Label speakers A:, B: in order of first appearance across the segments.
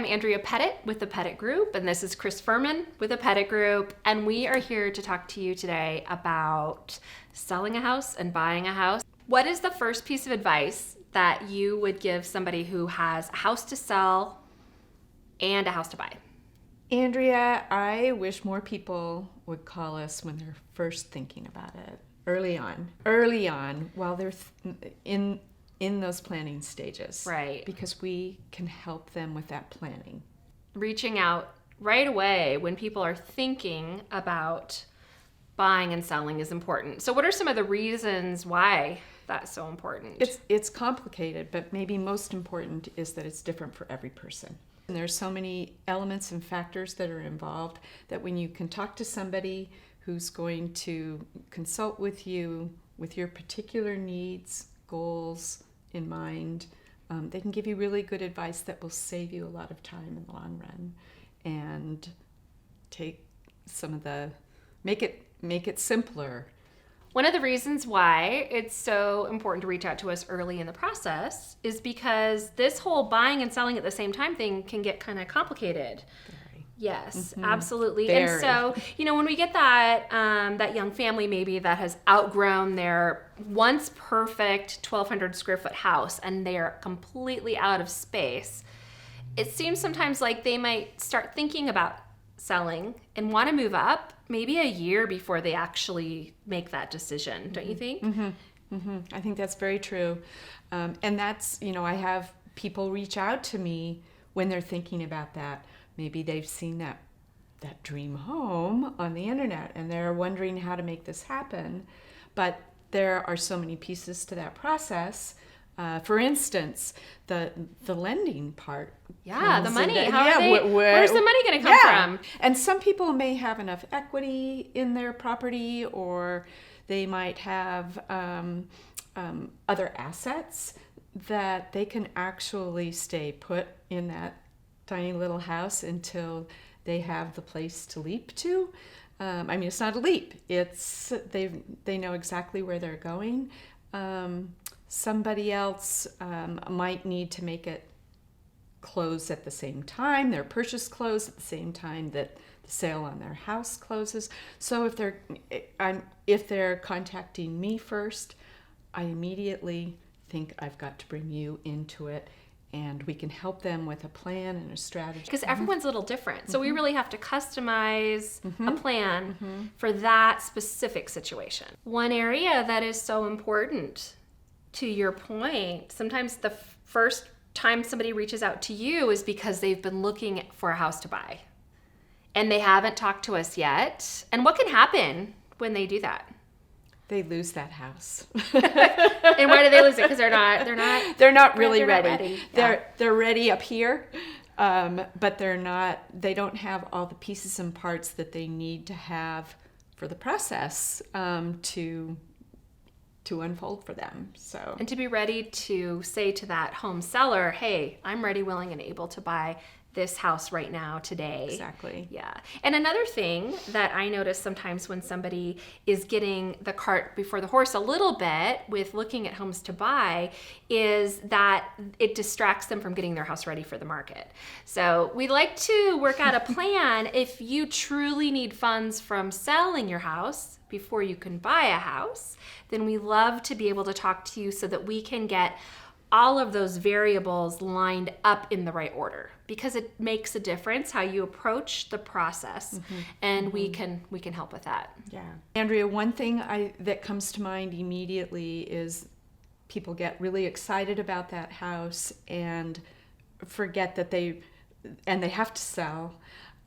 A: Andrea Pettitt with the Pettitt Group, and this is Chris Fuhrman with the Pettitt Group, and we are here to talk to you today about selling a house and buying a house. What is the first piece of advice that you would give somebody who has a house to sell and a house to buy?
B: Andrea, I wish more people would call us when they're first thinking about it, early on, while they're in those planning stages.
A: Right.
B: Because we can help them with that planning.
A: Reaching out right away when people are thinking about buying and selling is important. So what are some of the reasons why that's so important?
B: It's complicated, but maybe most important is that it's different for every person. And there's so many elements and factors that are involved that when you can talk to somebody who's going to consult with you with your particular needs, goals in mind, they can give you really good advice that will save you a lot of time in the long run and take some of the, make it simpler.
A: One of the reasons why it's so important to reach out to us early in the process is because this whole buying and selling at the same time thing can get kind of complicated.
B: Very.
A: Yes, absolutely.
B: Very.
A: And so, when we get that that young family maybe that has outgrown their once perfect 1,200 square foot house and they are completely out of space, it seems sometimes like they might start thinking about selling and want to move up maybe a year before they actually make that decision, don't you think?
B: I think that's very true. And that's, I have people reach out to me when they're thinking about that. Maybe they've seen that dream home on the internet and they're wondering how to make this happen. But there are so many pieces to that process. For instance, the lending part.
A: Yeah, the money.
B: Where's
A: the money going to come from?
B: And some people may have enough equity in their property, or they might have other assets that they can actually stay put in that tiny little house until they have the place to leap to. It's not a leap. It's they know exactly where they're going. Somebody else might need to make it close at the same time, their purchase close at the same time that the sale on their house closes. So if they're contacting me first, I immediately think I've got to bring you into it, and we can help them with a plan and a strategy.
A: Because everyone's a little different. So we really have to customize a plan for that specific situation. One area that is so important, to your point, sometimes the first time somebody reaches out to you is because they've been looking for a house to buy and they haven't talked to us yet. And what can happen when they do that?
B: They lose that house.
A: And why do they lose it? Because they're not
B: really
A: ready.
B: ready.
A: Yeah.
B: They're ready up here, but they don't have all the pieces and parts that they need to have for the process to unfold for them. So,
A: and to be ready to say to that home seller, hey, I'm ready, willing, and able to buy this house right now, today.
B: Exactly.
A: Yeah. And another thing that I notice sometimes when somebody is getting the cart before the horse a little bit with looking at homes to buy is that it distracts them from getting their house ready for the market. So we like to work out a plan. If you truly need funds from selling your house before you can buy a house, then we love to be able to talk to you so that we can get all of those variables lined up in the right order, because it makes a difference how you approach the process, and we can help with that.
B: Yeah. Andrea, one thing that comes to mind immediately is people get really excited about that house and forget that they have to sell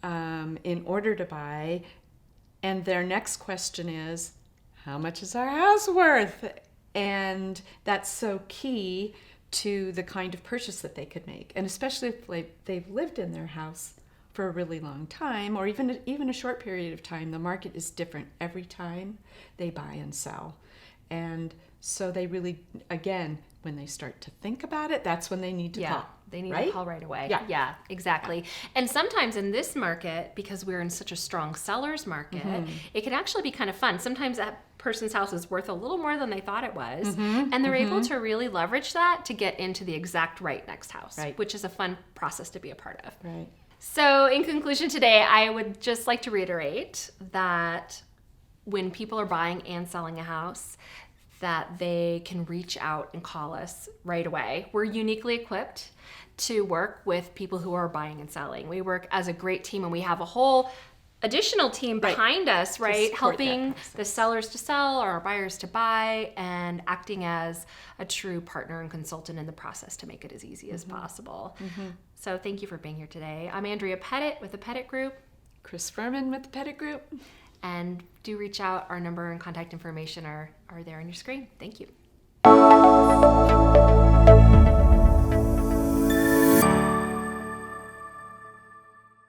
B: in order to buy, and their next question is, how much is our house worth? And that's so key to the kind of purchase that they could make. And especially if they've lived in their house for a really long time, or even a short period of time. The market is different every time they buy and sell. And so they really, again, when they start to think about it, that's when they need to call.
A: They need
B: right?
A: to call right away.
B: Yeah.
A: Exactly. And sometimes in this market, because we're in such a strong seller's market, it can actually be kind of fun. Sometimes that person's house is worth a little more than they thought it was. And they're able to really leverage that to get into the exact right next house, which is a fun process to be a part of.
B: Right.
A: So in conclusion today, I would just like to reiterate that when people are buying and selling a house, that they can reach out and call us right away. We're uniquely equipped to work with people who are buying and selling. We work as a great team, and we have a whole additional team behind us, right? Helping the sellers to sell or our buyers to buy, and acting as a true partner and consultant in the process to make it as easy as possible. So thank you for being here today. I'm Andrea Pettitt with the Pettitt Group.
B: Chris Fuhrman with the Pettitt Group.
A: And do reach out. Our number and contact information are there on your screen. Thank you.